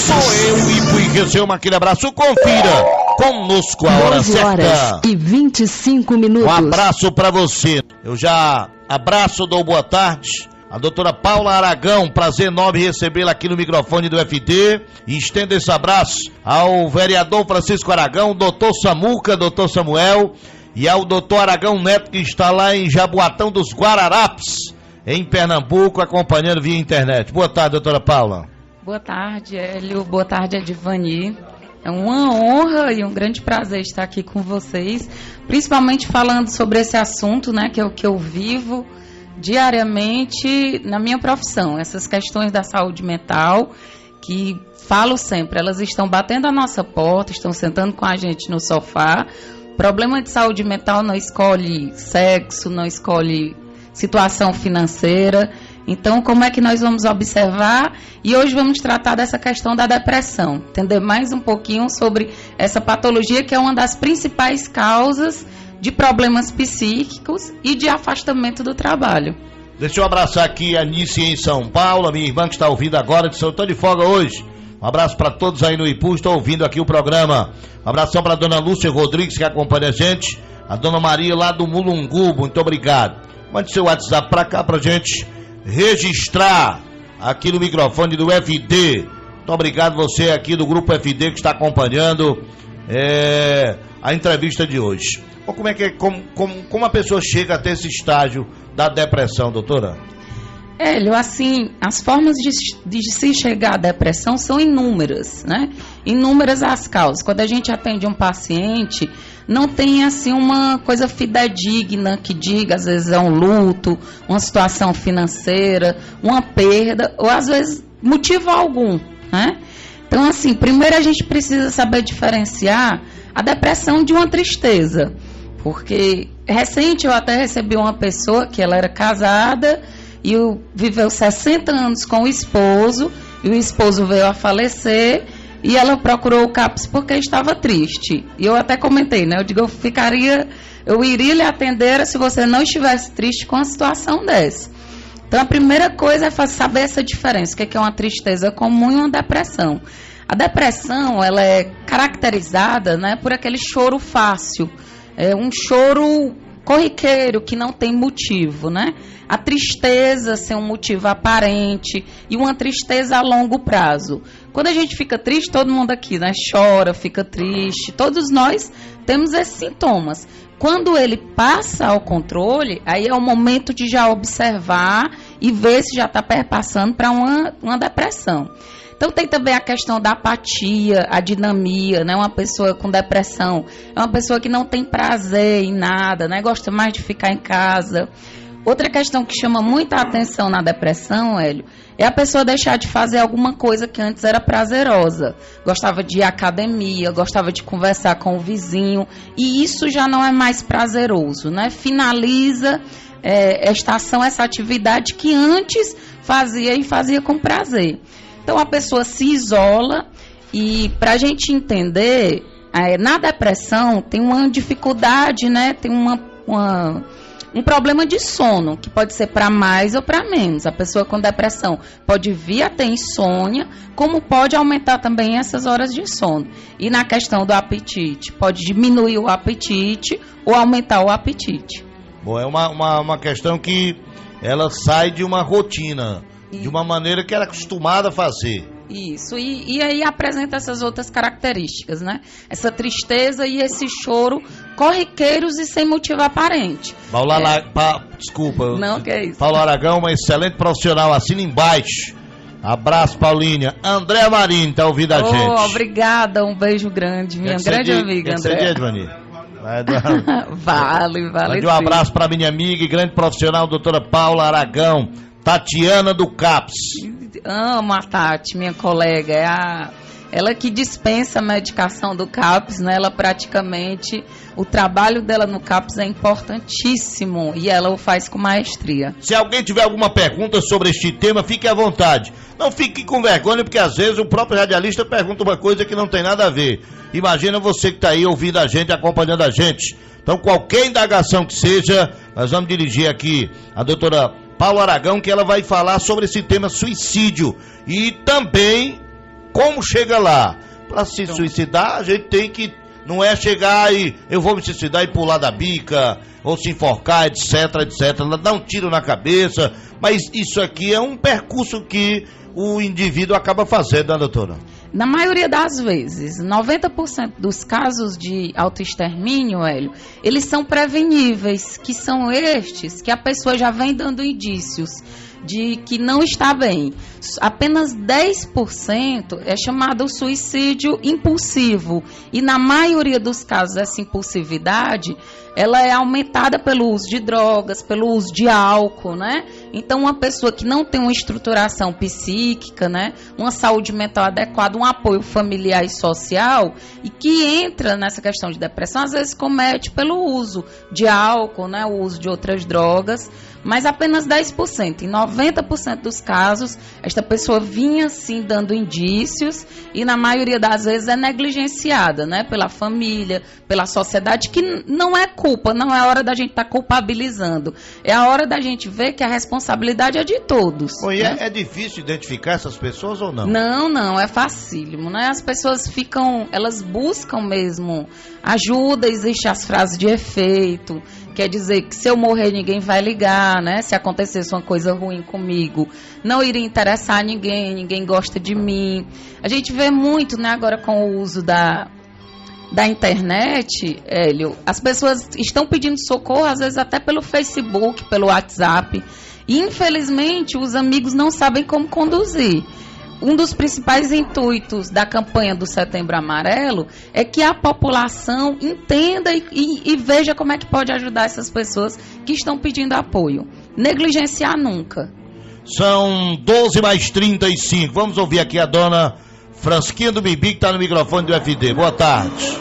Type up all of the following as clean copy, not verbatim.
Sou eu e fui seu aquele abraço. Confira conosco a hora 12 certa. horas e 25 minutos. Um abraço pra você. Eu já abraço, dou boa tarde. A doutora Paula Aragão, prazer enorme recebê-la aqui no microfone do FD. E estendo esse abraço ao vereador Francisco Aragão, doutor Samuca, doutor Samuel, e ao doutor Aragão Neto, que está lá em Jaboatão dos Guararapes, em Pernambuco, acompanhando via internet. Boa tarde, doutora Paula. Boa tarde, Hélio. Boa tarde, Edvani. É uma honra e um grande prazer estar aqui com vocês, principalmente falando sobre esse assunto, né, que é o que eu vivo diariamente na minha profissão, essas questões da saúde mental, que falo sempre, elas estão batendo a nossa porta, estão sentando com a gente no sofá. Problema de saúde mental não escolhe sexo, não escolhe situação financeira. Então, como é que nós vamos observar? E hoje vamos tratar dessa questão da depressão, entender mais um pouquinho sobre essa patologia, que é uma das principais causas de problemas psíquicos e de afastamento do trabalho. Deixa eu abraçar aqui a Nice em São Paulo, a minha irmã que está ouvindo agora, eu estou de folga hoje. Um abraço para todos aí no Ipu, estão ouvindo aqui o programa. Um abração para a dona Lúcia Rodrigues, que acompanha a gente, a dona Maria lá do Mulungu, muito obrigado. Mande seu WhatsApp para cá pra gente registrar aqui no microfone do FD. Muito obrigado você aqui do Grupo FD que está acompanhando a entrevista de hoje. Como a pessoa chega até esse estágio da depressão, doutora? Hélio, assim, as formas de se chegar à depressão são inúmeras, né? Inúmeras as causas. Quando a gente atende um paciente, não tem, assim, uma coisa fidedigna que diga, às vezes é um luto, uma situação financeira, uma perda, ou às vezes motivo algum, né? Então, assim, primeiro a gente precisa saber diferenciar a depressão de uma tristeza. Porque recente eu até recebi uma pessoa que ela era casada e viveu 60 anos com o esposo, e o esposo veio a falecer, e ela procurou o CAPS porque estava triste. E eu até comentei, né? Eu digo, eu iria lhe atender se você não estivesse triste com a situação dessa. Então a primeira coisa é saber essa diferença, o que é uma tristeza comum e uma depressão. A depressão, ela é caracterizada, né, por aquele choro fácil, um choro corriqueiro, que não tem motivo, né? A tristeza sem um motivo aparente e uma tristeza a longo prazo. Quando a gente fica triste, todo mundo aqui, né, chora, fica triste, todos nós temos esses sintomas. Quando ele passa ao controle, aí é o momento de já observar e ver se já está perpassando para uma depressão. Então tem também a questão da apatia, a dinamia, né? Uma pessoa com depressão é uma pessoa que não tem prazer em nada, né? Gosta mais de ficar em casa. Outra questão que chama muita atenção na depressão, Hélio, é a pessoa deixar de fazer alguma coisa que antes era prazerosa. Gostava de ir à academia, gostava de conversar com o vizinho, e isso já não é mais prazeroso, né? Finaliza esta ação, essa atividade que antes fazia com prazer. Então a pessoa se isola, e para a gente entender, na depressão tem uma dificuldade, né? Tem um problema de sono, que pode ser para mais ou para menos. A pessoa com depressão pode vir a ter insônia, como pode aumentar também essas horas de sono. E na questão do apetite, pode diminuir o apetite ou aumentar o apetite. Bom, é uma questão que ela sai de uma rotina, de uma maneira que era acostumada a fazer. Isso, e aí apresenta essas outras características, né? Essa tristeza e esse choro corriqueiros e sem motivo aparente. Desculpa. Não, que é isso. Paulo Aragão, uma excelente profissional, assina embaixo. Abraço, Paulinha. André Marinho tá ouvindo a gente. Obrigada, um beijo grande, minha grande amiga, André. Vale. Mande um abraço para minha amiga e grande profissional, doutora Paula Aragão, Tatiana do CAPS. Amo a Tati, minha colega, ela que dispensa a medicação do CAPS, né? Ela praticamente, o trabalho dela no CAPS é importantíssimo e ela o faz com maestria. Se alguém tiver alguma pergunta sobre este tema, fique à vontade. Não fique com vergonha, porque às vezes o próprio radialista pergunta uma coisa que não tem nada a ver. Imagina você que está aí ouvindo a gente, acompanhando a gente. Então qualquer indagação que seja, nós vamos dirigir aqui a doutora Paula Aragão, que ela vai falar sobre esse tema suicídio e também como chega lá. Para se suicidar, a gente tem que, não é chegar e eu vou me suicidar e pular da bica, ou se enforcar, etc, etc, dar um tiro na cabeça, mas isso aqui é um percurso que o indivíduo acaba fazendo, né, doutora? Na maioria das vezes, 90% dos casos de autoextermínio, Hélio, eles são preveníveis, que são estes que a pessoa já vem dando indícios de que não está bem. Apenas 10% é chamado suicídio impulsivo. E na maioria dos casos, essa impulsividade, ela é aumentada pelo uso de drogas, pelo uso de álcool, né? Então, uma pessoa que não tem uma estruturação psíquica, né? Uma saúde mental adequada, um apoio familiar e social, e que entra nessa questão de depressão, às vezes comete pelo uso de álcool, né? O uso de outras drogas, mas apenas 10%. Em 90% dos casos, esta pessoa vinha, sim, dando indícios e, na maioria das vezes, é negligenciada, né? Pela família, pela sociedade, que não é culpa, não é hora da gente estar culpabilizando. É a hora da gente ver que a responsabilidade é de todos. Oi, né? É difícil identificar essas pessoas ou não? Não, é facílimo, né? As pessoas elas buscam mesmo ajuda, existem as frases de efeito, quer dizer que se eu morrer ninguém vai ligar, né? Se acontecesse uma coisa ruim comigo, não iria interessar ninguém gosta de mim. A gente vê muito, né, agora com o uso da internet, Hélio, as pessoas estão pedindo socorro, às vezes até pelo Facebook, pelo WhatsApp, e infelizmente os amigos não sabem como conduzir. Um dos principais intuitos da campanha do Setembro Amarelo é que a população entenda e veja como é que pode ajudar essas pessoas que estão pedindo apoio. Negligenciar nunca. São 12h35. Vamos ouvir aqui a dona Fransquinha do Bibi, que está no microfone do FD. Boa tarde.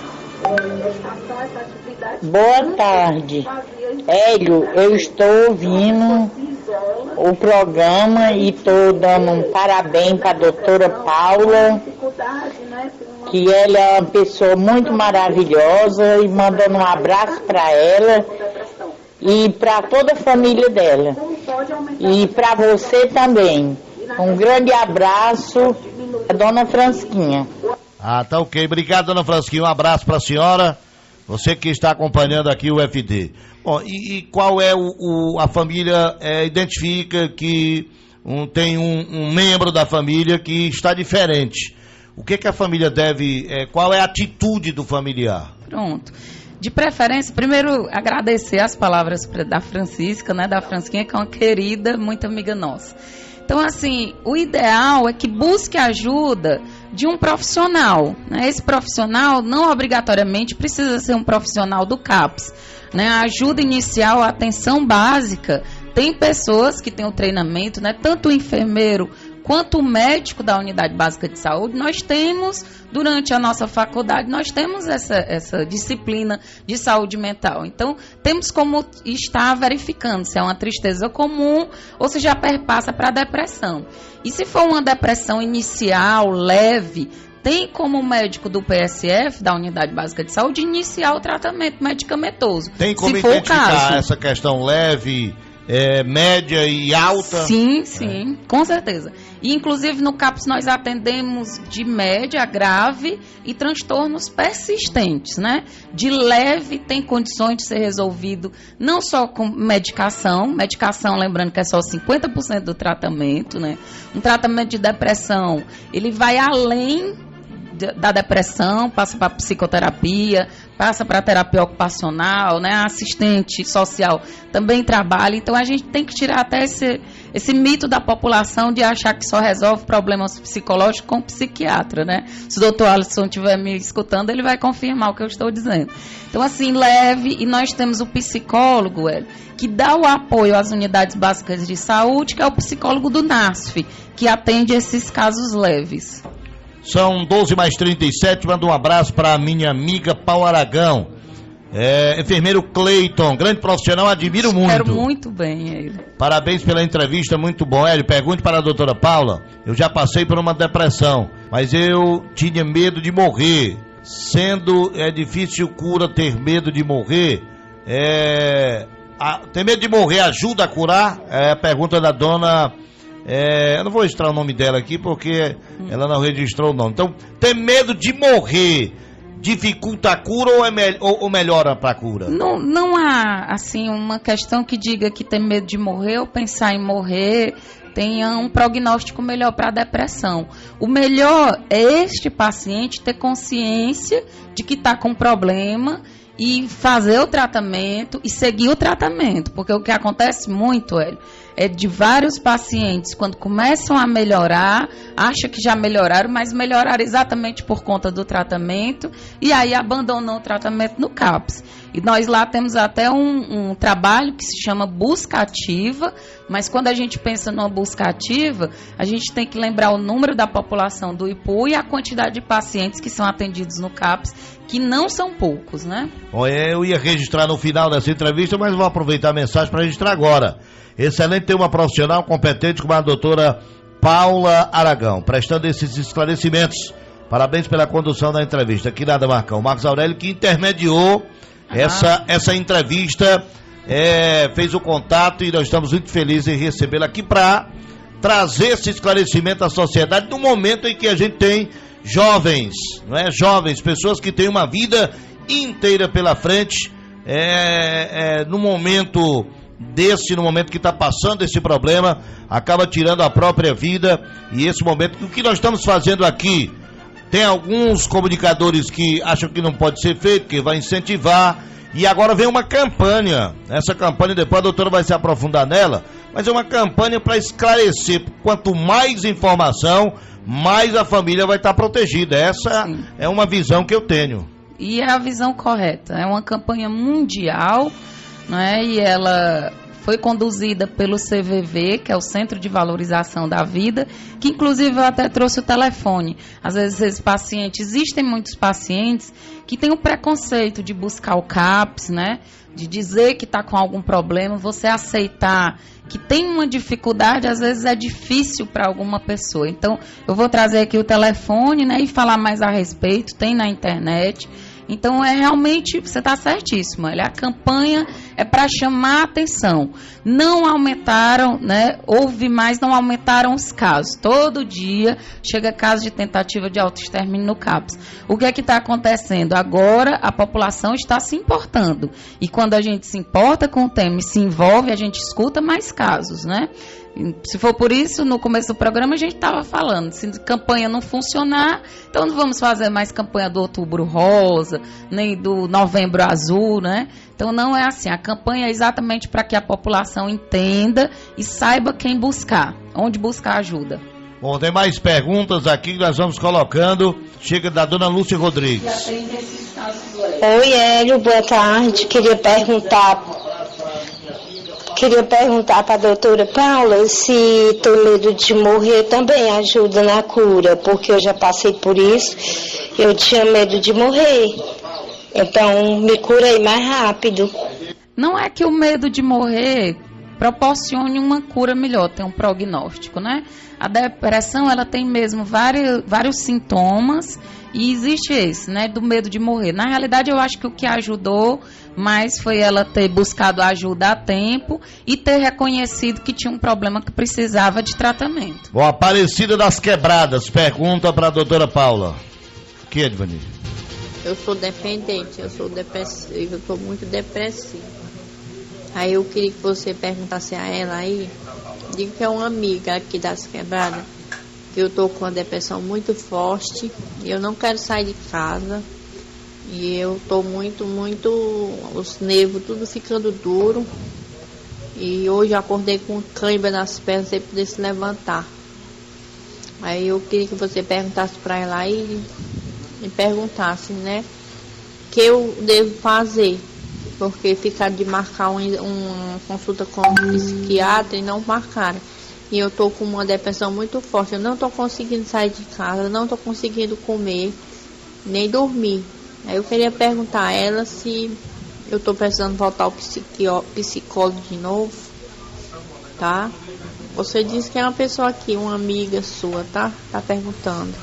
Boa tarde. Hélio, eu estou ouvindo o programa e estou dando um parabéns para a doutora Paula, que ela é uma pessoa muito maravilhosa, e mandando um abraço para ela e para toda a família dela. E para você também. Um grande abraço, a dona Fransquinha. Ah, tá ok. Obrigado, dona Fransquinha. Um abraço para a senhora. Você que está acompanhando aqui o FD. Bom, e qual é a família identifica que tem um membro da família que está diferente? O que a família deve, qual é a atitude do familiar? Pronto. De preferência, primeiro agradecer as palavras da Francisca, né, da Fransquinha, que é uma querida, muito amiga nossa. Então, assim, o ideal é que busque ajuda de um profissional, né? Esse profissional não obrigatoriamente precisa ser um profissional do CAPS, né? A ajuda inicial, a atenção básica, tem pessoas que têm o treinamento, né? Tanto o enfermeiro quanto o médico da unidade básica de saúde, nós temos, durante a nossa faculdade, nós temos essa disciplina de saúde mental. Então, temos como estar verificando se é uma tristeza comum ou se já perpassa para a depressão. E se for uma depressão inicial, leve, tem como o médico do PSF, da Unidade Básica de Saúde, iniciar o tratamento medicamentoso. Tem como identificar essa questão leve, média e alta? Sim, com certeza. E, inclusive, no CAPS nós atendemos de média, grave e transtornos persistentes, né? De leve tem condições de ser resolvido não só com medicação, lembrando que é só 50% do tratamento, né? Um tratamento de depressão, ele vai além da depressão, passa para psicoterapia, passa para terapia ocupacional, né? A assistente social também trabalha. Então a gente tem que tirar até esse mito da população de achar que só resolve problemas psicológicos com psiquiatra, né? Se o doutor Alisson estiver me escutando, ele vai confirmar o que eu estou dizendo. Então, assim, leve, e nós temos o psicólogo, que dá o apoio às unidades básicas de saúde, que é o psicólogo do NASF, que atende esses casos leves. São 12h37, mando um abraço para a minha amiga Paula Aragão. Enfermeiro Cleiton, grande profissional, admiro muito. Espero muito bem ele. Parabéns pela entrevista, muito bom. Hélio, pergunte para a doutora Paula. Eu já passei por uma depressão, mas eu tinha medo de morrer. Sendo difícil cura ter medo de morrer, Ter medo de morrer ajuda a curar? É a pergunta da dona... eu não vou registrar o nome dela aqui porque ela não registrou o nome. Então, ter medo de morrer dificulta a cura ou melhora para a cura? Não há, assim, uma questão que diga que ter medo de morrer ou pensar em morrer tenha um prognóstico melhor para a depressão. O melhor é este paciente ter consciência de que está com problema e fazer o tratamento e seguir o tratamento, porque o que acontece muito, Hélio, é de vários pacientes, quando começam a melhorar, acham que já melhoraram, mas melhoraram exatamente por conta do tratamento, e aí abandonam o tratamento no CAPS. E nós lá temos até um trabalho que se chama busca ativa, mas quando a gente pensa numa busca ativa, a gente tem que lembrar o número da população do IPU e a quantidade de pacientes que são atendidos no CAPS, que não são poucos, né? Eu ia registrar no final dessa entrevista, mas vou aproveitar a mensagem para registrar agora. Excelente ter uma profissional competente como a doutora Paula Aragão, prestando esses esclarecimentos. Parabéns pela condução da entrevista. Que nada, Marcão. Marcos Aurélio, que intermediou essa entrevista, fez o contato e nós estamos muito felizes em recebê-la aqui para trazer esse esclarecimento à sociedade no momento em que a gente tem jovens, não é? Jovens, pessoas que têm uma vida inteira pela frente, no momento no momento que está passando esse problema, acaba tirando a própria vida. E esse momento, o que nós estamos fazendo aqui, tem alguns comunicadores que acham que não pode ser feito, que vai incentivar, e agora vem uma campanha. Essa campanha, depois a doutora vai se aprofundar nela, mas é uma campanha para esclarecer. Quanto mais informação, mais a família vai estar protegida. Essa Sim. É uma visão que eu tenho. E é a visão correta. É uma campanha mundial, né? E ela foi conduzida pelo CVV, que é o Centro de Valorização da Vida, que inclusive eu até trouxe o telefone. Às vezes esses pacientes, existem muitos pacientes que têm o preconceito de buscar o CAPS, né? De dizer que está com algum problema, você aceitar que tem uma dificuldade, às vezes é difícil para alguma pessoa. Então, eu vou trazer aqui o telefone, né, e falar mais a respeito, tem na internet. Então, realmente, você está certíssimo. A campanha é para chamar a atenção. Não aumentaram, né? Houve mais, não aumentaram os casos. Todo dia chega caso de tentativa de autoextermínio no CAPS. O que é que está acontecendo? Agora a população está se importando. E quando a gente se importa com o tema e se envolve, a gente escuta mais casos, né? Se for por isso, no começo do programa a gente estava falando, se a campanha não funcionar, então não vamos fazer mais campanha do Outubro Rosa, nem do Novembro Azul, né? Então não é assim, a campanha é exatamente para que a população entenda e saiba quem buscar, onde buscar ajuda. Bom, tem mais perguntas aqui que nós vamos colocando. Chega da dona Lúcia Rodrigues. Oi, Hélio, boa tarde. Queria perguntar para a doutora Paula se ter medo de morrer também ajuda na cura, porque eu já passei por isso, eu tinha medo de morrer, então me curei mais rápido. Não é que o medo de morrer proporcione uma cura melhor, tem um prognóstico, né? A depressão, ela tem mesmo vários sintomas, e existe esse, né, do medo de morrer. Na realidade, eu acho que o que ajudou mais foi ela ter buscado ajuda a tempo e ter reconhecido que tinha um problema que precisava de tratamento. Bom, Aparecida das Quebradas, pergunta para a doutora Paula. O que, Edvanir? Eu sou dependente, eu sou depressiva, eu estou muito depressiva. Aí eu queria que você perguntasse a ela aí, digo que é uma amiga aqui das Quebradas, que eu estou com uma depressão muito forte, e eu não quero sair de casa, e eu estou muito, os nervos tudo ficando duro, e hoje eu acordei com cãibra nas pernas sem poder se levantar. Aí eu queria que você perguntasse para ela aí, e perguntasse, né, o que eu devo fazer, porque ficaram de marcar uma consulta com um psiquiatra e não marcaram. E eu tô com uma depressão muito forte, eu não tô conseguindo sair de casa, não tô conseguindo comer, nem dormir. Aí eu queria perguntar a ela se eu tô precisando voltar ao psicólogo de novo, tá? Você disse que é uma pessoa aqui, uma amiga sua, tá? Tá perguntando.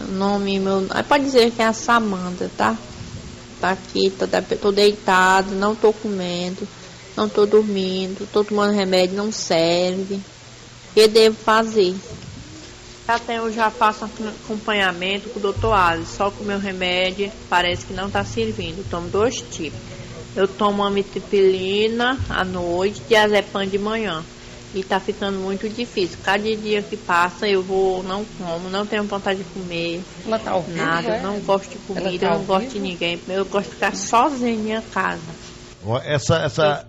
O nome, pode dizer que é a Samanta, tá? Tá aqui, tô deitada, não tô comendo. não estou dormindo, estou tomando remédio, não serve. O que devo fazer? Até eu já faço acompanhamento com o Dr. Alisson, só que o meu remédio parece que não está servindo. Eu tomo 2 tipos. Eu tomo amitriptilina à noite e diazepam de manhã. E está ficando muito difícil. Cada dia que passa eu não como, não tenho vontade de comer. Ela tá ouvindo, nada, não gosto de comida, não gosto de ninguém. Eu gosto de ficar sozinha em minha casa.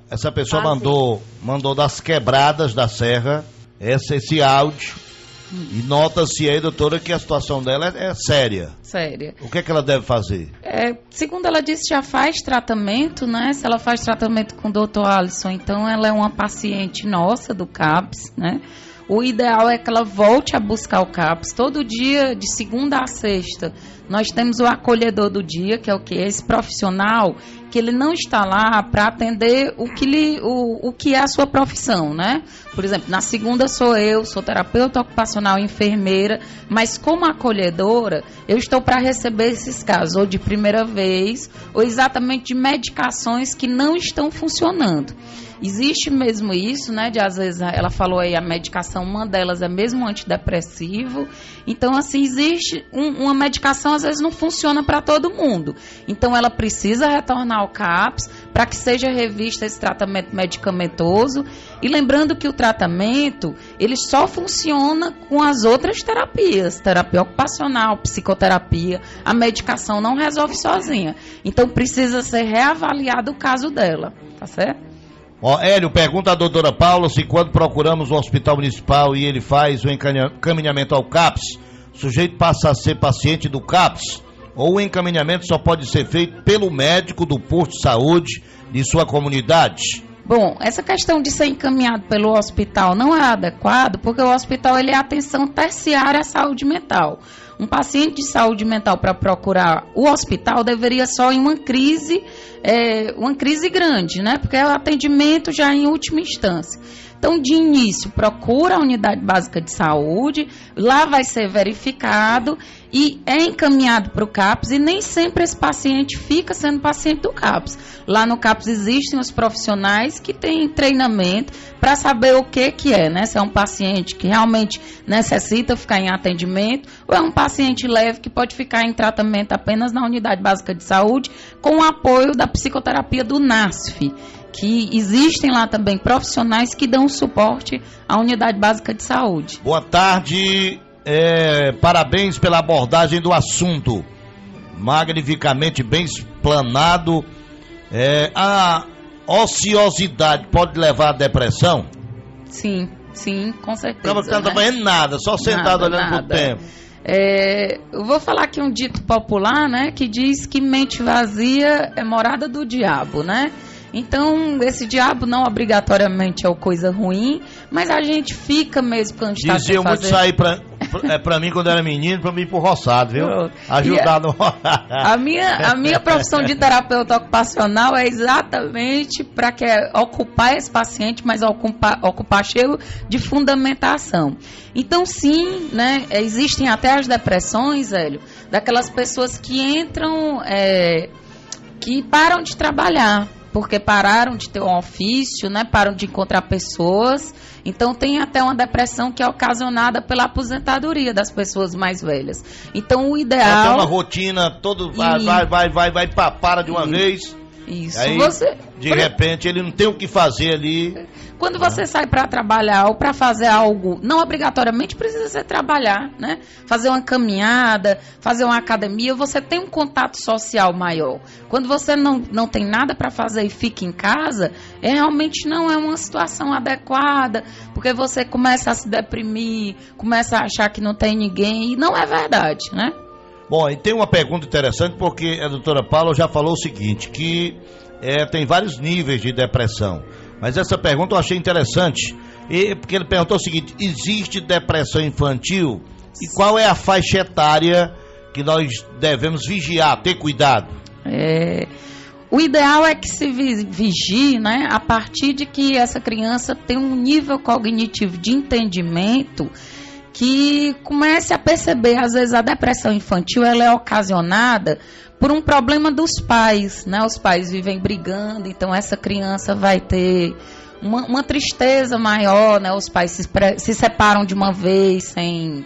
Essa pessoa mandou das Quebradas da Serra esse áudio. E nota-se aí, doutora, que a situação dela é séria. Séria. O que é que ela deve fazer? Segundo ela disse, já faz tratamento, né? Se ela faz tratamento com o Dr. Alisson, então ela é uma paciente nossa do CAPS, né? O ideal é que ela volte a buscar o CAPS. Todo dia, de segunda a sexta, nós temos o acolhedor do dia, que é o quê? Esse profissional que ele não está lá para atender o que é a sua profissão, né? Por exemplo, na segunda sou terapeuta ocupacional, enfermeira, mas como acolhedora, eu estou para receber esses casos, ou de primeira vez, ou exatamente de medicações que não estão funcionando. Existe mesmo isso, né? De às vezes ela falou aí a medicação, uma delas é mesmo antidepressivo. Então, assim, existe uma medicação, às vezes não funciona para todo mundo. Então, ela precisa retornar ao CAPS para que seja revista esse tratamento medicamentoso. E lembrando que o tratamento, ele só funciona com as outras terapias, terapia ocupacional, psicoterapia. A medicação não resolve sozinha. Então, precisa ser reavaliado o caso dela, tá certo? Hélio, pergunta à doutora Paula se quando procuramos o hospital municipal e ele faz o encaminhamento ao CAPS, o sujeito passa a ser paciente do CAPS, ou o encaminhamento só pode ser feito pelo médico do posto de saúde de sua comunidade? Bom, essa questão de ser encaminhado pelo hospital não é adequado, porque o hospital ele é atenção terciária à saúde mental. Um paciente de saúde mental para procurar o hospital deveria só em uma crise grande, né? Porque é o atendimento já em última instância. Então, de início, procura a unidade básica de saúde, lá vai ser verificado e é encaminhado para o CAPS, e nem sempre esse paciente fica sendo paciente do CAPS. Lá no CAPS existem os profissionais que têm treinamento para saber o que é, né? Se é um paciente que realmente necessita ficar em atendimento, ou é um paciente leve que pode ficar em tratamento apenas na unidade básica de saúde, com o apoio da psicoterapia do NASF, que existem lá também profissionais que dão suporte à unidade básica de saúde. Boa tarde, parabéns pela abordagem do assunto, magnificamente bem explanado. A ociosidade pode levar à depressão? Sim, com certeza. Não está fazendo nada, só sentado olhando pro tempo. Eu vou falar aqui um dito popular, né, que diz que mente vazia é morada do diabo, né? Então, esse diabo não obrigatoriamente é uma coisa ruim, mas a gente fica mesmo quando está sem fazer. Dizia muito sair pra mim quando era menino, pra mim ir pro roçado, viu? Ajudar no roçado. A minha profissão de terapeuta ocupacional é exatamente para ocupar esse paciente, mas ocupar cheio de fundamentação. Então, sim, né, existem até as depressões, Hélio, daquelas pessoas que entram, que param de trabalhar, porque pararam de ter um ofício, né? Param de encontrar pessoas. Então, tem até uma depressão que é ocasionada pela aposentadoria das pessoas mais velhas. Então, o ideal... Tem uma rotina, todo vai, para de uma vez. Isso. Aí, de repente, ele não tem o que fazer ali. Quando você sai para trabalhar ou para fazer algo, não obrigatoriamente precisa ser trabalhar, né? Fazer uma caminhada, fazer uma academia, você tem um contato social maior. Quando você não tem nada para fazer e fica em casa, realmente não é uma situação adequada, porque você começa a se deprimir, começa a achar que não tem ninguém, e não é verdade, né? Bom, e tem uma pergunta interessante, porque a doutora Paula já falou o seguinte, que tem vários níveis de depressão. Mas essa pergunta eu achei interessante, porque ele perguntou o seguinte: existe depressão infantil? E qual é a faixa etária que nós devemos vigiar, ter cuidado? O ideal é que se vigie, né, a partir de que essa criança tem um nível cognitivo de entendimento que comece a perceber, às vezes a depressão infantil ela é ocasionada por um problema dos pais, né? Os pais vivem brigando, então essa criança vai ter uma tristeza maior, né? Os pais se separam de uma vez sem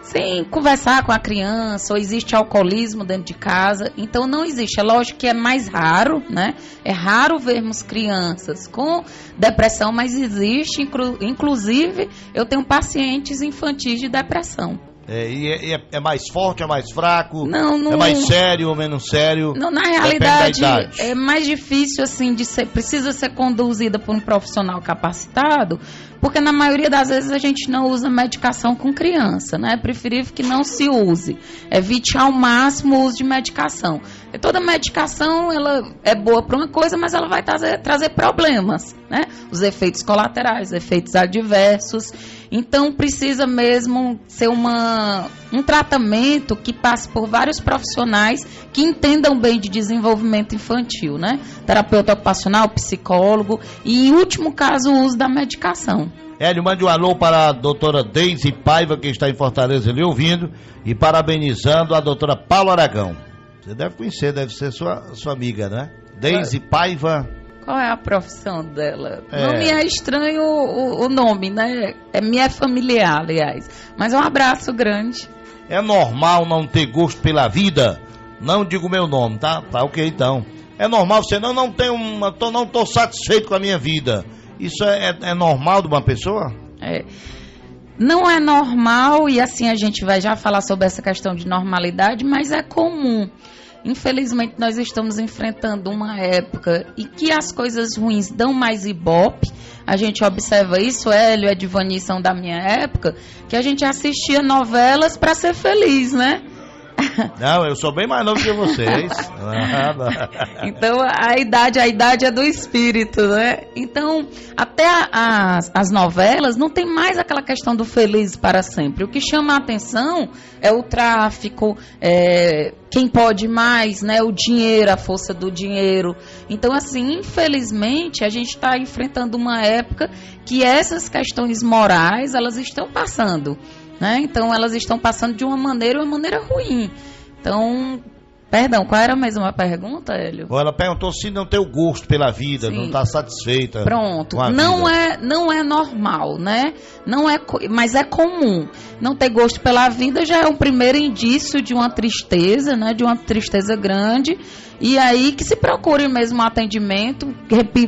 conversar com a criança, ou existe alcoolismo dentro de casa, então não existe. É lógico que é mais raro, né? É raro vermos crianças com depressão, mas existe, inclusive eu tenho pacientes infantis de depressão. É mais forte, é mais fraco? Não, é mais sério ou menos sério? Não, na realidade é mais difícil assim precisa ser conduzida por um profissional capacitado, porque na maioria das vezes a gente não usa medicação com criança, né? É preferível que não se use. Evite ao máximo o uso de medicação. Toda medicação ela é boa para uma coisa, mas ela vai trazer problemas, né? Os efeitos colaterais, efeitos adversos. Então precisa mesmo ser um tratamento que passe por vários profissionais que entendam bem de desenvolvimento infantil, né? Terapeuta ocupacional, psicólogo e, em último caso, o uso da medicação. Hélio, mande um alô para a doutora Deise Paiva, que está em Fortaleza lhe ouvindo, e parabenizando a doutora Paula Aragão. Você deve conhecer, deve ser sua amiga, né? Deise Paiva. Qual é a profissão dela? Não me é estranho o nome, né? Me é familiar, aliás. Mas um abraço grande. É normal não ter gosto pela vida? Não digo meu nome, tá? Tá ok, então. É normal você não tô satisfeito com a minha vida. Isso é normal de uma pessoa? Não é normal, e assim a gente vai já falar sobre essa questão de normalidade, mas é comum. Infelizmente nós estamos enfrentando uma época em que as coisas ruins dão mais ibope. A gente observa isso, Hélio e Edvani são da minha época, que a gente assistia novelas para ser feliz, né? Não, eu sou bem mais novo que vocês. Então a idade é do espírito, né? Então até as novelas não tem mais aquela questão do feliz para sempre. O que chama a atenção é o tráfico, quem pode mais, né? O dinheiro, a força do dinheiro. Então assim, infelizmente a gente está enfrentando uma época que essas questões morais elas estão passando. Né? Então elas estão passando de uma maneira ruim. Então, perdão, qual era mesmo a pergunta, Hélio? Ela perguntou se não tem o gosto pela vida, sim, não está satisfeita. Pronto, não é normal, né? Mas é comum. Não ter gosto pela vida já é um primeiro indício de uma tristeza, né? De uma tristeza grande. E aí que se procure mesmo um atendimento,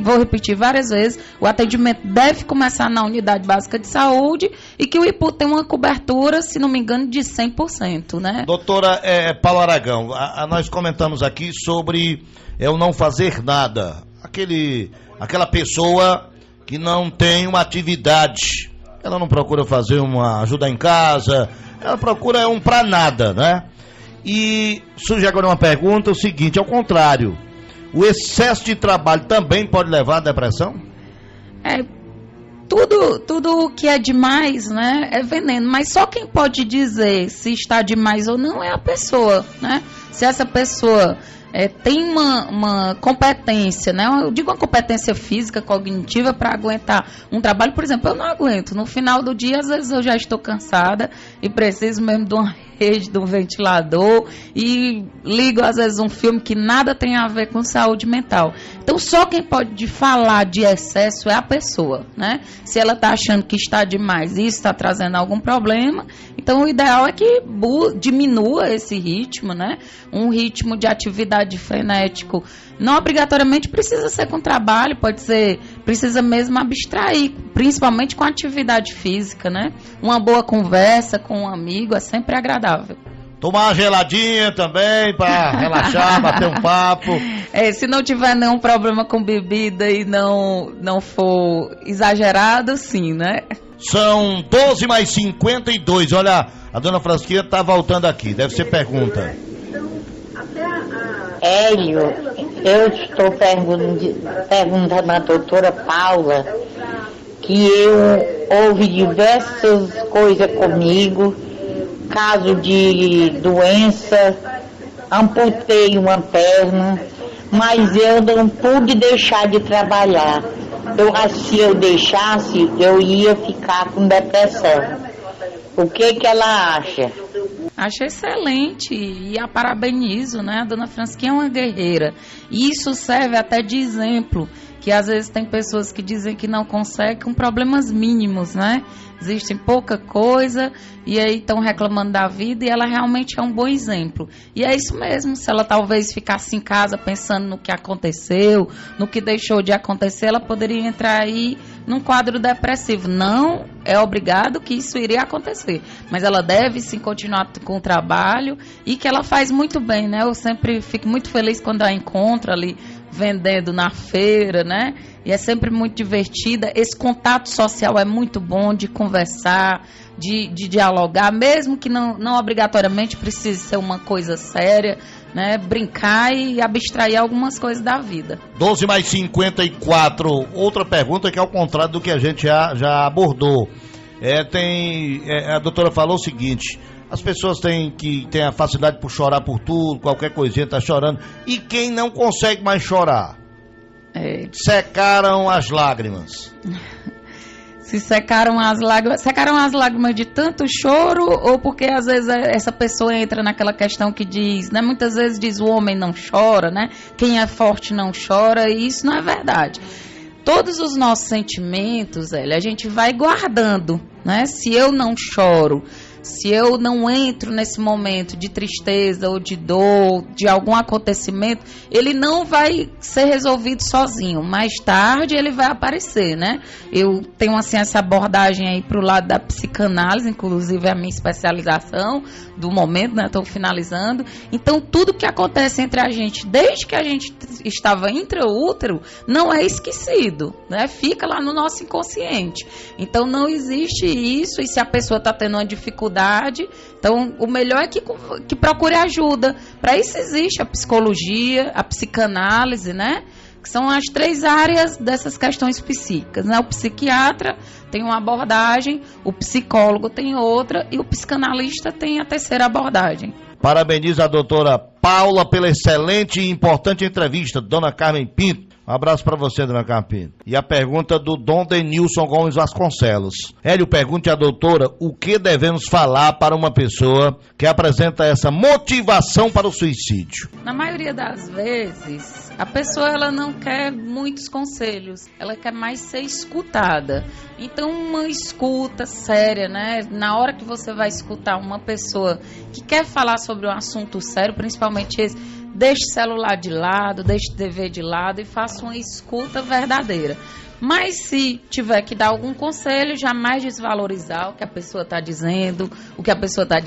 vou repetir várias vezes, o atendimento deve começar na unidade básica de saúde e que o IPU tem uma cobertura, se não me engano, de 100%, né? Doutora Paula Aragão, nós comentamos aqui sobre o não fazer nada, aquela pessoa que não tem uma atividade, ela não procura fazer uma ajuda em casa, ela procura pra nada, né? E surge agora uma pergunta, o seguinte, ao contrário, o excesso de trabalho também pode levar à depressão? Tudo que é demais, né, é veneno, mas só quem pode dizer se está demais ou não é a pessoa, né? Se essa pessoa tem uma competência, né? Eu digo uma competência física, cognitiva para aguentar um trabalho, por exemplo, eu não aguento. No final do dia, às vezes eu já estou cansada e preciso mesmo de uma rede, de um ventilador e ligo às vezes um filme que nada tem a ver com saúde mental. Então só quem pode falar de excesso é a pessoa, né? Se ela está achando que está demais e isso está trazendo algum problema, então o ideal é que diminua esse ritmo, né? Um ritmo de atividade frenético não obrigatoriamente precisa ser com trabalho, precisa mesmo abstrair, principalmente com atividade física, né? Uma boa conversa com um amigo é sempre agradável. Tomar uma geladinha também para relaxar, bater um papo. Se não tiver nenhum problema com bebida e não for exagerado, sim, né? São 12h52. Olha, a dona Francisquinha tá voltando aqui, deve ser pergunta. Hélio, eu estou perguntando à doutora Paula que houve diversas coisas comigo, caso de doença, amputei uma perna, mas eu não pude deixar de trabalhar. Se eu deixasse, eu ia ficar com depressão. O que ela acha? Acho excelente e a parabenizo, né? A dona Francisquinha é uma guerreira. E isso serve até de exemplo, que às vezes tem pessoas que dizem que não conseguem com problemas mínimos, né? Existem pouca coisa e aí estão reclamando da vida e ela realmente é um bom exemplo. E é isso mesmo, se ela talvez ficasse em casa pensando no que aconteceu, no que deixou de acontecer, ela poderia entrar aí num quadro depressivo. Não é obrigado que isso iria acontecer, mas ela deve sim continuar com o trabalho e que ela faz muito bem, né? Eu sempre fico muito feliz quando a encontro ali vendendo na feira, né? E é sempre muito divertida. Esse contato social é muito bom de conversar, de dialogar, mesmo que não obrigatoriamente precise ser uma coisa séria, né? Brincar e abstrair algumas coisas da vida. 12:54. Outra pergunta que é ao contrário do que a gente já abordou. A doutora falou o seguinte: as pessoas têm a facilidade por chorar por tudo, qualquer coisinha tá chorando. E quem não consegue mais chorar? Secaram as lágrimas. Se secaram as lágrimas de tanto choro, ou porque às vezes essa pessoa entra naquela questão que diz, né? Muitas vezes diz o homem não chora, né? Quem é forte não chora, e isso não é verdade. Todos os nossos sentimentos, a gente vai guardando, né? Se eu não choro, se eu não entro nesse momento de tristeza ou de dor, de algum acontecimento, ele não vai ser resolvido sozinho. Mais tarde ele vai aparecer, né? Eu tenho assim essa abordagem aí para o lado da psicanálise, inclusive a minha especialização do momento, né? Estou finalizando. Então tudo que acontece entre a gente, desde que a gente estava intraútero, não é esquecido, né? Fica lá no nosso inconsciente. Então não existe isso, e se a pessoa está tendo uma dificuldade, então o melhor é que procure ajuda. Para isso existe a psicologia, a psicanálise, né? Que são as 3 áreas dessas questões psíquicas, né? O psiquiatra tem uma abordagem, o psicólogo tem outra e o psicanalista tem a 3ª abordagem. Parabenizo a doutora Paula pela excelente e importante entrevista, dona Carmen Pinto. Um abraço para você, dona Carmen Pinto. E a pergunta do Dom Denilson Gomes Vasconcelos. Hélio, pergunte à doutora o que devemos falar para uma pessoa que apresenta essa motivação para o suicídio. Na maioria das vezes, a pessoa ela não quer muitos conselhos, ela quer mais ser escutada. Então, uma escuta séria, né? Na hora que você vai escutar uma pessoa que quer falar sobre um assunto sério, principalmente esse, deixe o celular de lado, deixe a TV de lado e faça uma escuta verdadeira. Mas se tiver que dar algum conselho, jamais desvalorizar o que a pessoa está dizendo, o que a pessoa está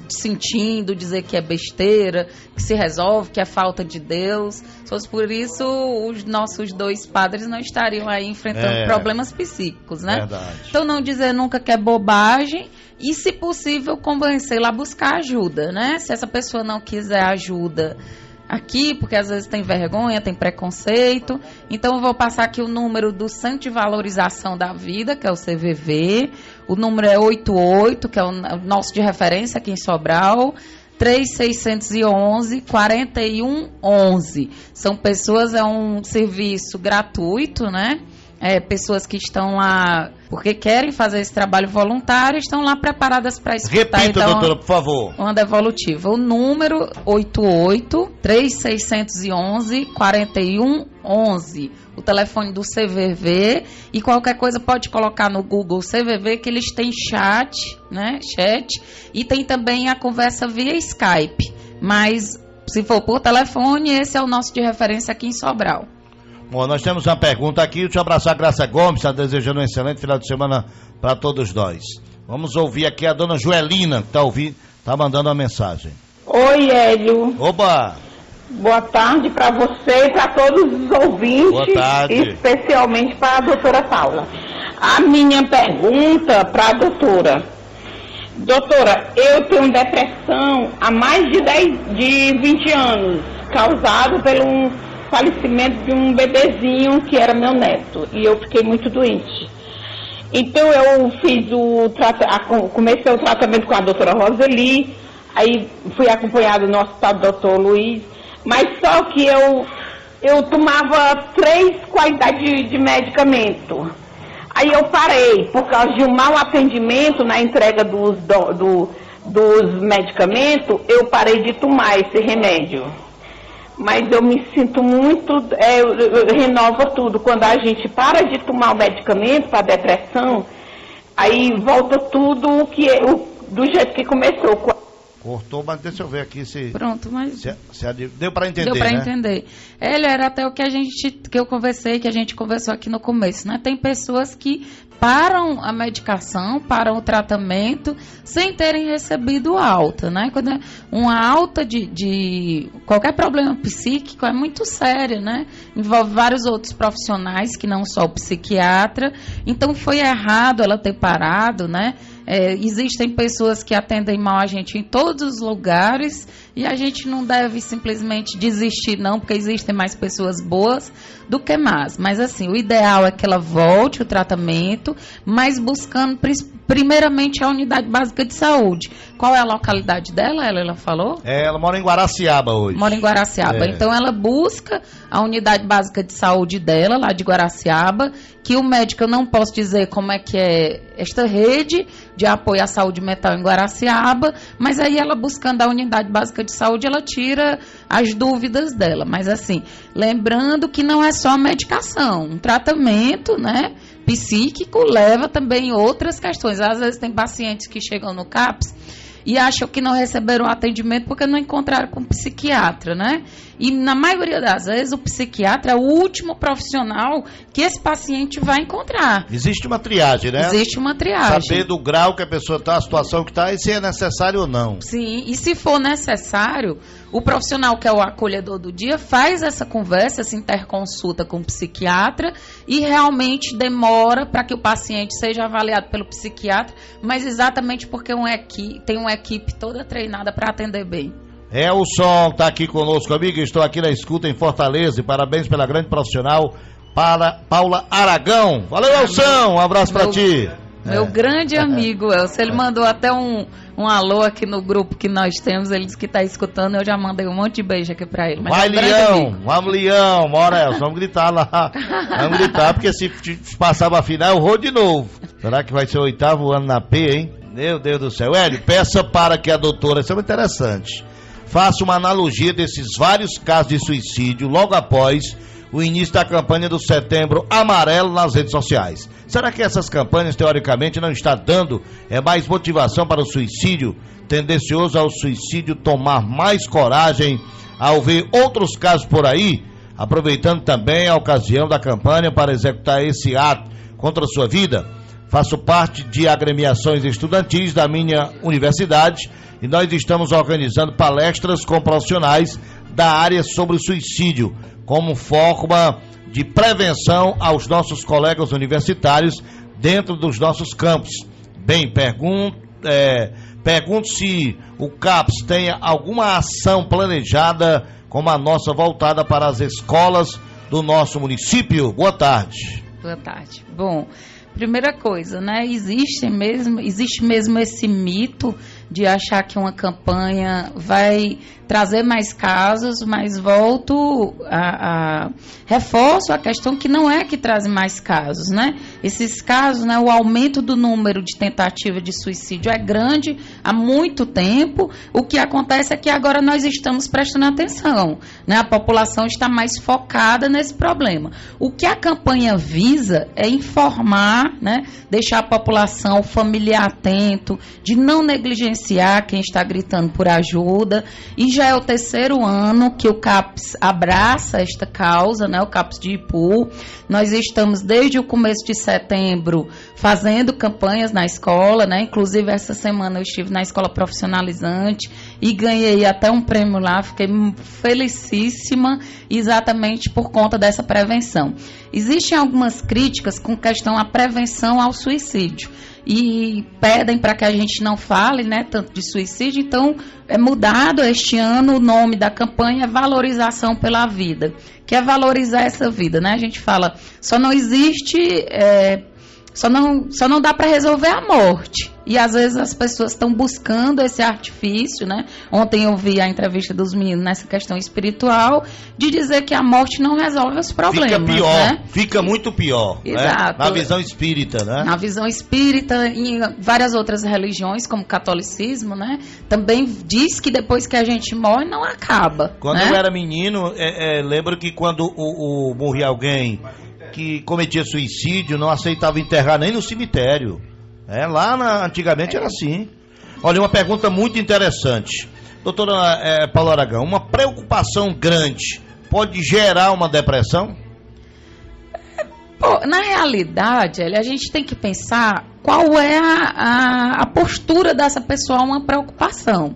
sentindo, dizer que é besteira, que se resolve, que é falta de Deus. Se fosse por isso, os nossos 2 padres não estariam aí enfrentando problemas psíquicos, né? Verdade. Então não dizer nunca que é bobagem e, se possível, convencê-la a buscar ajuda, né? Se essa pessoa não quiser ajuda aqui, porque às vezes tem vergonha, tem preconceito. Então eu vou passar aqui o número do Centro de Valorização da Vida, que é o CVV. O número é 88, que é o nosso de referência aqui em Sobral. 3611-4111. São pessoas, é um serviço gratuito, né? Pessoas que estão lá porque querem fazer esse trabalho voluntário, estão lá preparadas para escutar. Repita, então, doutora, por favor. Uma devolutiva. O número 88-3611-4111. O telefone do CVV. E qualquer coisa pode colocar no Google CVV, que eles têm chat, né? Chat. E tem também a conversa via Skype. Mas, se for por telefone, esse é o nosso de referência aqui em Sobral. Bom, nós temos uma pergunta aqui. Deixa eu abraçar a Graça Gomes, está desejando um excelente final de semana para todos nós. Vamos ouvir aqui a dona Joelina, que está mandando uma mensagem. Oi, Hélio. Oba! Boa tarde para você e para todos os ouvintes. Boa tarde. Especialmente para a doutora Paula. A minha pergunta para a doutora. Doutora, eu tenho depressão há mais de 20 anos, causado pelo falecimento de um bebezinho que era meu neto, e eu fiquei muito doente. Então eu comecei o tratamento com a doutora Roseli, aí fui acompanhada no hospital do doutor Luiz, mas só que eu tomava 3 qualidades de medicamento. Aí eu parei, por causa de um mau atendimento na entrega dos medicamentos, eu parei de tomar esse remédio. Mas eu me sinto muito, renova tudo. Quando a gente para de tomar o medicamento para depressão, aí volta tudo do jeito que começou. Cortou, mas deixa eu ver aqui se... Pronto, mas... Deu para entender, Deu para né? entender. Ele era até o que eu conversei, que a gente conversou aqui no começo, né? Tem pessoas que param a medicação, param o tratamento, sem terem recebido alta, né? Quando uma alta de qualquer problema psíquico é muito séria, né? Envolve vários outros profissionais, que não só o psiquiatra. Então, foi errado ela ter parado, né? Existem pessoas que atendem mal a gente em todos os lugares e a gente não deve simplesmente desistir não, porque existem mais pessoas boas do que más. Mas assim, o ideal é que ela volte o tratamento, mas buscando primeiramente a unidade básica de saúde. Qual é a localidade dela? Ela falou? Ela mora em Guaraciaba hoje. Mora em Guaraciaba. Então ela busca a unidade básica de saúde dela, lá de Guaraciaba, que o médico, eu não posso dizer como é que é esta rede de apoio à saúde mental em Guaraciaba, mas aí ela buscando a unidade básica de saúde, ela tira as dúvidas dela. Mas assim, lembrando que não é só medicação, um tratamento, né, psíquico leva também outras questões. Às vezes tem pacientes que chegam no CAPS e acham que não receberam atendimento porque não encontraram com o psiquiatra, né? E na maioria das vezes o psiquiatra é o último profissional que esse paciente vai encontrar. Existe uma triagem, né? Existe uma triagem. Saber do grau que a pessoa está, a situação que está, e se é necessário ou não. Sim, e se for necessário, o profissional que é o acolhedor do dia faz essa conversa, essa interconsulta com o psiquiatra e realmente demora para que o paciente seja avaliado pelo psiquiatra, mas exatamente porque tem uma equipe toda treinada para atender bem. Elson está aqui conosco, amigo. Estou aqui na escuta em Fortaleza e parabéns pela grande profissional Paula Aragão. Valeu, Elson, um abraço para ti. Meu grande amigo Elson, ele mandou até um alô aqui no grupo que nós temos, ele disse que está escutando, eu já mandei um monte de beijo aqui para ele. Mas vai, Leão, vamos, Leão, bora, Elson, vamos gritar lá. Vamos gritar, porque se passar pra final, eu vou de novo. Será que vai ser o 8º ano na P, hein? Meu Deus do céu. Hélio, peça para que a doutora, isso é muito interessante, faça uma analogia desses vários casos de suicídio logo após o início da campanha do Setembro Amarelo nas redes sociais. Será que essas campanhas, teoricamente, não estão dando mais motivação para o suicídio, tendencioso ao suicídio tomar mais coragem ao ver outros casos por aí, aproveitando também a ocasião da campanha para executar esse ato contra a sua vida? Faço parte de agremiações estudantis da minha universidade e nós estamos organizando palestras com profissionais da área sobre o suicídio, como forma de prevenção aos nossos colegas universitários dentro dos nossos campos. Bem, pergunto se o CAPS tem alguma ação planejada como a nossa voltada para as escolas do nosso município. Boa tarde. Boa tarde. Bom, primeira coisa, né? Existe mesmo esse mito de achar que uma campanha vai trazer mais casos, mas reforço a questão que não é que traz mais casos, né? Esses casos, né, o aumento do número de tentativa de suicídio é grande há muito tempo. O que acontece é que agora nós estamos prestando atenção, né? A população está mais focada nesse problema. O que a campanha visa é informar, né? Deixar a população, o familiar atento, de não negligenciar quem está gritando por ajuda. E já é o 3º ano que o CAPS abraça esta causa, né, o CAPS de Ipu. Nós estamos desde o começo de setembro fazendo campanhas na escola, né? Inclusive essa semana eu estive na escola profissionalizante e ganhei até um prêmio lá, fiquei felicíssima exatamente por conta dessa prevenção. Existem algumas críticas com questão à prevenção ao suicídio e pedem para que a gente não fale, né, tanto de suicídio. Então é mudado este ano, o nome da campanha é Valorização pela Vida, que é valorizar essa vida, né? A gente fala, só não existe Só não dá para resolver a morte. E às vezes as pessoas estão buscando esse artifício, né? Ontem eu vi a entrevista dos meninos nessa questão espiritual, de dizer que a morte não resolve os problemas. Fica pior, né? Fica muito pior. Exato. Né? Na visão espírita, né? Na visão espírita, em várias outras religiões, como o catolicismo, né? Também diz que depois que a gente morre, não acaba. Quando né? eu era menino, lembro que quando morria alguém que cometia suicídio, não aceitava enterrar nem no cemitério. Antigamente era assim. Olha, uma pergunta muito interessante. Doutora Paula Aragão, uma preocupação grande pode gerar uma depressão? Na realidade, a gente tem que pensar qual é a postura dessa pessoa a uma preocupação.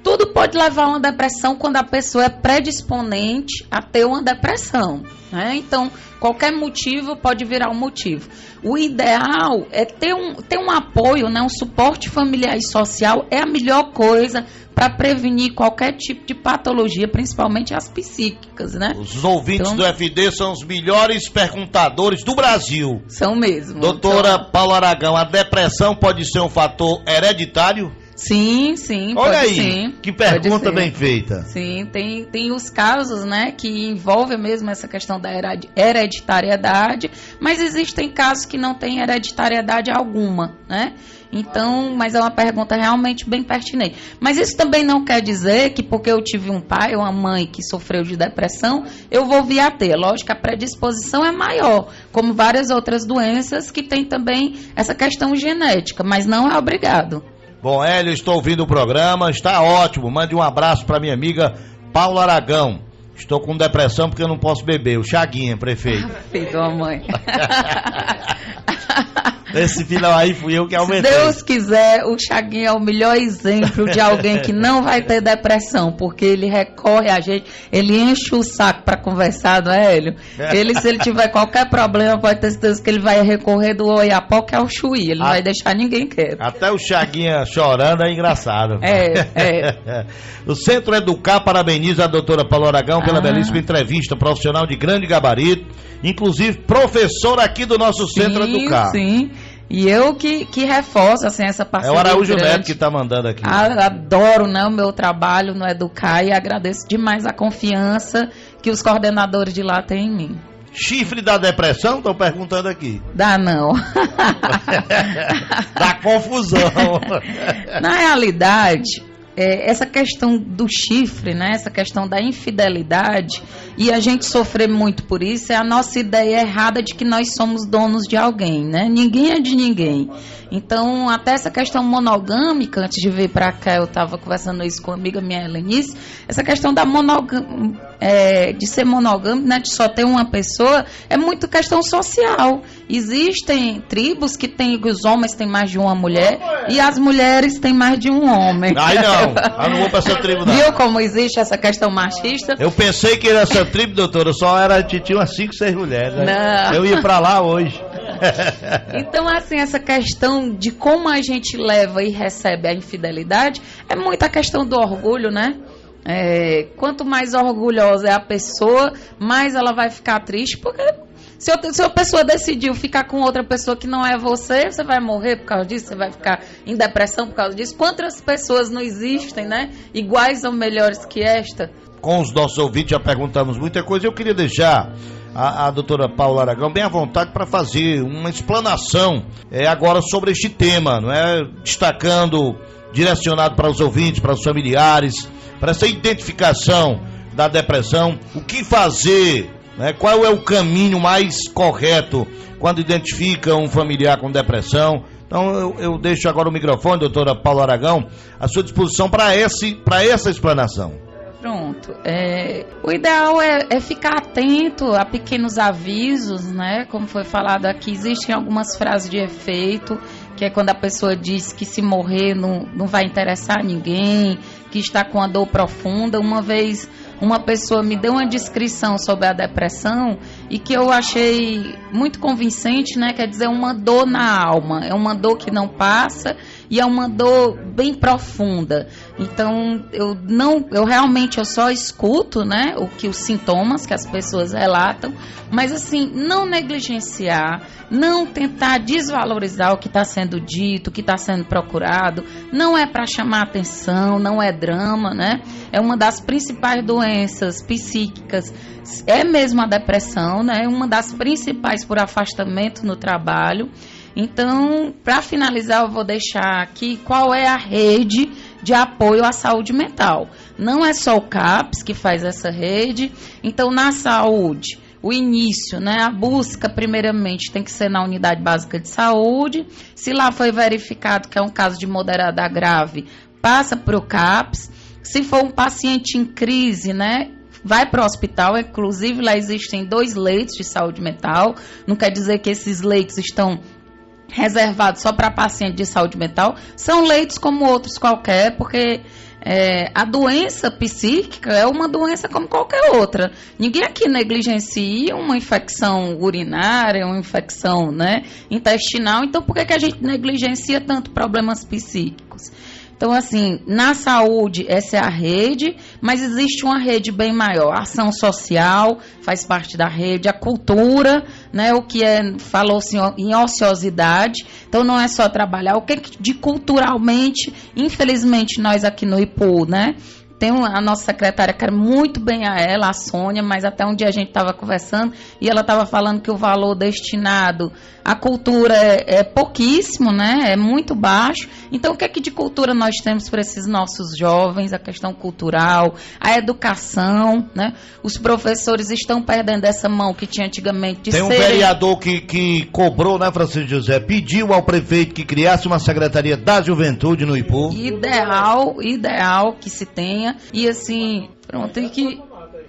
Tudo pode levar a uma depressão quando a pessoa é predisponente a ter uma depressão, né? Então, qualquer motivo pode virar um motivo. O ideal é ter um apoio, né? Um suporte familiar e social é a melhor coisa para prevenir qualquer tipo de patologia, principalmente as psíquicas, né? Os ouvintes do FD são os melhores perguntadores do Brasil. São mesmo. Doutora Paula Aragão, a depressão pode ser um fator hereditário? Sim, Olha pode aí, sim, que pergunta bem feita. Sim, tem os casos, né, que envolvem mesmo essa questão da hereditariedade, mas existem casos que não têm hereditariedade alguma, né? Então, mas é uma pergunta realmente bem pertinente. Mas isso também não quer dizer que porque eu tive um pai ou uma mãe que sofreu de depressão, eu vou vir a ter. Lógico que a predisposição é maior, como várias outras doenças que tem também essa questão genética, mas não é obrigado. Bom, Hélio, estou ouvindo o programa, está ótimo. Mande um abraço para minha amiga Paula Aragão. Estou com depressão porque eu não posso beber. O Chaguinha, prefeito. Filho da mãe. Esse final aí fui eu que aumentei. Se Deus quiser, o Chaguinha é o melhor exemplo de alguém que não vai ter depressão, porque ele recorre a gente, ele enche o saco para conversar, não é, Hélio? Se ele tiver qualquer problema, pode ter certeza que ele vai recorrer do Oiapó, que é o Chuí, ele não vai deixar ninguém quieto. Até o Chaguinha chorando é engraçado. O Centro Educar parabeniza a doutora Paula Aragão pela belíssima entrevista profissional de grande gabarito, inclusive professora aqui do nosso Centro Educar. Sim. E eu que reforço assim, essa parceria. É o Araújo grande. Neto que está mandando aqui. Adoro, né, o meu trabalho no Educar e agradeço demais a confiança que os coordenadores de lá têm em mim. Chifre da depressão? Estão perguntando aqui. Dá não. Dá confusão. Na realidade, essa questão do chifre, né, essa questão da infidelidade, e a gente sofrer muito por isso, é a nossa ideia errada de que nós somos donos de alguém, né? Ninguém é de ninguém. Então, até essa questão monogâmica, antes de vir para cá, eu estava conversando isso com uma amiga minha, Helenice, essa questão da de ser monogâmico, né, de só ter uma pessoa, é muito questão social. Existem tribos que os homens têm mais de uma mulher e as mulheres têm mais de um homem. Ai, não. Eu não vou pra essa tribo, não. Viu como existe essa questão machista? Eu pensei que essa tribo, doutora, só tinha umas 5, 6 mulheres. Né? Não. Eu ia pra lá hoje. Então, assim, essa questão de como a gente leva e recebe a infidelidade é muito a questão do orgulho, né? Quanto mais orgulhosa é a pessoa, mais ela vai ficar triste, porque se a pessoa decidiu ficar com outra pessoa que não é você vai morrer por causa disso, você vai ficar em depressão por causa disso. Quantas pessoas não existem, né? Iguais ou melhores que esta? Com os nossos ouvintes já perguntamos muita coisa. Eu queria deixar a doutora Paula Aragão bem à vontade para fazer uma explanação agora sobre este tema, não é? Destacando, direcionado para os ouvintes, para os familiares, para essa identificação da depressão, o que fazer, né? Qual é o caminho mais correto quando identifica um familiar com depressão. Então eu deixo agora o microfone, doutora Paula Aragão, à sua disposição para essa explanação. Pronto. O ideal é ficar atento a pequenos avisos, né? Como foi falado aqui, existem algumas frases de efeito, que é quando a pessoa diz que se morrer não vai interessar ninguém, que está com uma dor profunda. Uma vez uma pessoa me deu uma descrição sobre a depressão e que eu achei muito convincente, né? Quer dizer, uma dor na alma, é uma dor que não passa e é uma dor bem profunda. Então, eu realmente só escuto, né, os sintomas que as pessoas relatam, mas assim, não negligenciar, não tentar desvalorizar o que está sendo dito, o que está sendo procurado. Não é para chamar atenção, não é drama, né? É uma das principais doenças psíquicas, é mesmo a depressão, né? Uma das principais por afastamento no trabalho. Então, para finalizar, eu vou deixar aqui qual é a rede de apoio à saúde mental. Não é só o CAPS que faz essa rede. Então, na saúde, o início, né, a busca, primeiramente, tem que ser na unidade básica de saúde. Se lá foi verificado que é um caso de moderada a grave, passa para o CAPS. Se for um paciente em crise, né, vai para o hospital. Inclusive, lá existem 2 leitos de saúde mental. Não quer dizer que esses leitos estão reservados só para paciente de saúde mental. São leitos como outros qualquer, porque a doença psíquica é uma doença como qualquer outra. Ninguém aqui negligencia uma infecção urinária, uma infecção, né, intestinal. Então, por que a gente negligencia tanto problemas psíquicos? Então, assim, na saúde, essa é a rede, mas existe uma rede bem maior. A ação social faz parte da rede, a cultura, né, o que falou-se em ociosidade. Então, não é só trabalhar. O que de culturalmente, infelizmente, nós aqui no IPU, né, tem a nossa secretária, quero muito bem a ela, a Sônia, mas até um dia a gente estava conversando e ela estava falando que o valor destinado à cultura é pouquíssimo, né? É muito baixo. Então, o que é que de cultura nós temos para esses nossos jovens? A questão cultural, a educação, né? Os professores estão perdendo essa mão que tinha antigamente de Tem um vereador que cobrou, né, Francisco José? Pediu ao prefeito que criasse uma secretaria da juventude no IPU. Ideal que se tenha. E assim, pronto,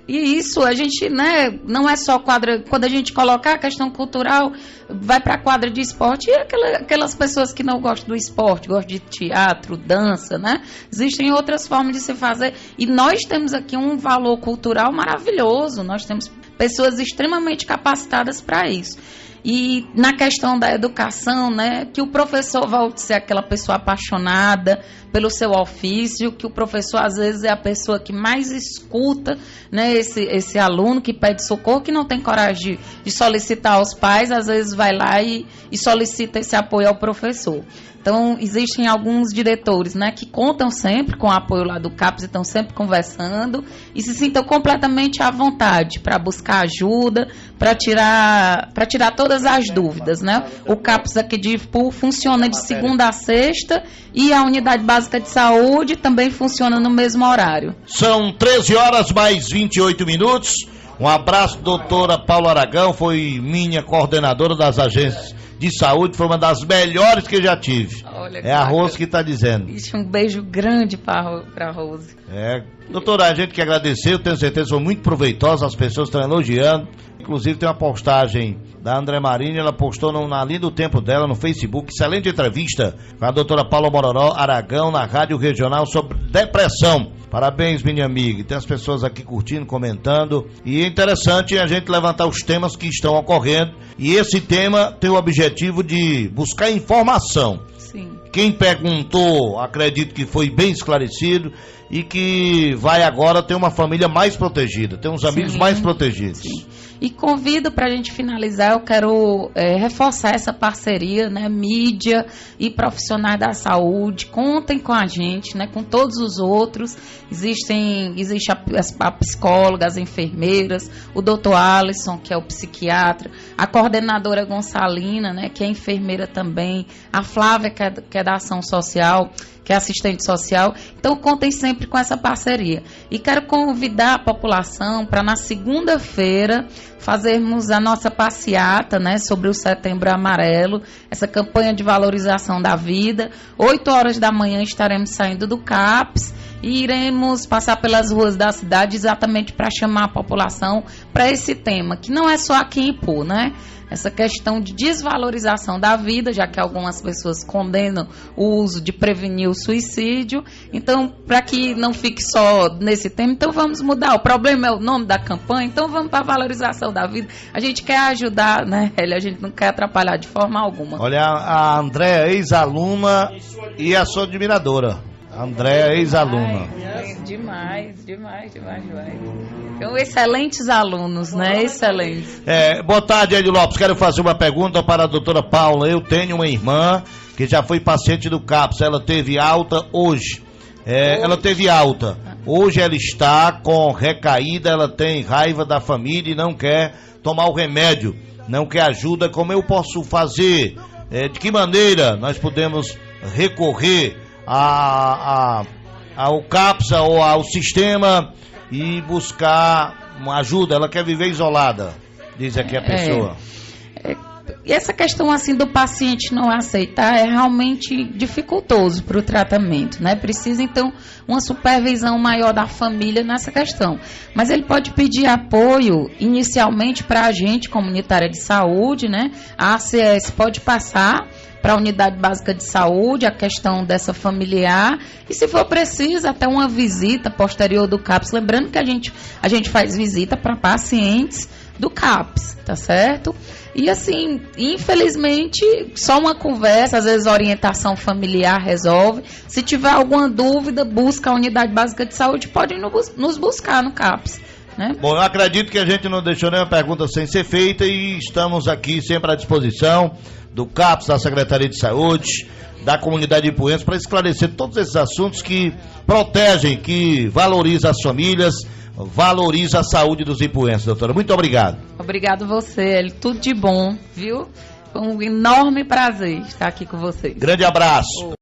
e isso a gente, né, não é só quadra, quando a gente colocar a questão cultural, vai para a quadra de esporte, e aquelas pessoas que não gostam do esporte, gostam de teatro, dança, né, existem outras formas de se fazer, e nós temos aqui um valor cultural maravilhoso, nós temos pessoas extremamente capacitadas para isso. E na questão da educação, né, que o professor volte a ser aquela pessoa apaixonada pelo seu ofício, que o professor às vezes é a pessoa que mais escuta, né, esse aluno que pede socorro, que não tem coragem de solicitar aos pais, às vezes vai lá e solicita esse apoio ao professor. Então, existem alguns diretores, né, que contam sempre com o apoio lá do CAPS e estão sempre conversando e se sintam completamente à vontade para buscar ajuda, para tirar todas as dúvidas, né? O CAPS aqui de IPU funciona de segunda a sexta e a unidade básica de saúde também funciona no mesmo horário. São 13 horas mais 28 minutos. Um abraço, doutora Paula Aragão, foi minha coordenadora das agências de saúde, foi uma das melhores que eu já tive. Olha, é a Rose que está dizendo. Isso, um beijo grande para a Rose. Doutora, a gente que agradecer, eu tenho certeza que foi muito proveitosa, as pessoas estão elogiando. Inclusive tem uma postagem da André Marini, ela postou na linha do tempo dela no Facebook, excelente entrevista com a doutora Paula Mororó Aragão na Rádio Regional sobre depressão. Parabéns, minha amiga. Tem as pessoas aqui curtindo, comentando. E é interessante a gente levantar os temas que estão ocorrendo. E esse tema tem o objetivo de buscar informação. Sim. Quem perguntou, acredito que foi bem esclarecido e que vai agora ter uma família mais protegida, ter uns amigos mais protegidos. Sim. E convido para a gente finalizar, eu quero reforçar essa parceria, né, mídia e profissionais da saúde, contem com a gente, né, com todos os outros, existe a psicóloga, as enfermeiras, o doutor Alisson, que é o psiquiatra, a coordenadora Gonçalina, né, que é enfermeira também, a Flávia, que é da ação social, que é assistente social. Então, contem sempre com essa parceria. E quero convidar a população para, na segunda-feira, fazermos a nossa passeata, né, sobre o Setembro Amarelo, essa campanha de valorização da vida. 8 horas da manhã estaremos saindo do CAPS e iremos passar pelas ruas da cidade exatamente para chamar a população para esse tema, que não é só aqui em Ipu, né? essa questão de desvalorização da vida, já que algumas pessoas condenam o uso de prevenir o suicídio. Então, para que não fique só nesse tema, então vamos mudar. O problema é o nome da campanha, então vamos para a valorização da vida. A gente quer ajudar, né, Hélio? A gente não quer atrapalhar de forma alguma. Olha, a Andréa, ex-aluna e a sua admiradora. Andréa, ex-aluna. Demais. Então, excelentes alunos, né? Excelentes. Boa tarde, Hélio Lopes. Quero fazer uma pergunta para a doutora Paula. Eu tenho uma irmã que já foi paciente do CAPS. Ela teve alta hoje. Ela teve alta. Hoje ela está com recaída, ela tem raiva da família e não quer tomar o remédio. Não quer ajuda. Como eu posso fazer? De que maneira nós podemos recorrer ao CAPS ou ao sistema e buscar uma ajuda? Ela quer viver isolada, diz aqui a pessoa. E essa questão assim do paciente não aceitar é realmente dificultoso para o tratamento, né? Precisa então uma supervisão maior da família nessa questão. Mas ele pode pedir apoio inicialmente para a agente comunitária de saúde, né? A ACS pode passar para a unidade básica de saúde, a questão dessa familiar, e se for preciso, até uma visita posterior do CAPS. Lembrando que a gente faz visita para pacientes do CAPS, tá certo? E assim, infelizmente, só uma conversa, às vezes orientação familiar resolve. Se tiver alguma dúvida, busca a unidade básica de saúde, pode nos buscar no CAPS. Né? Bom, eu acredito que a gente não deixou nenhuma pergunta sem ser feita e estamos aqui sempre à disposição do CAPS, da Secretaria de Saúde, da comunidade de Ipuense, para esclarecer todos esses assuntos que protegem, que valorizam as famílias, valoriza a saúde dos ipuenses, doutora. Muito obrigado. Obrigado você, tudo de bom, viu? Foi um enorme prazer estar aqui com vocês. Grande abraço.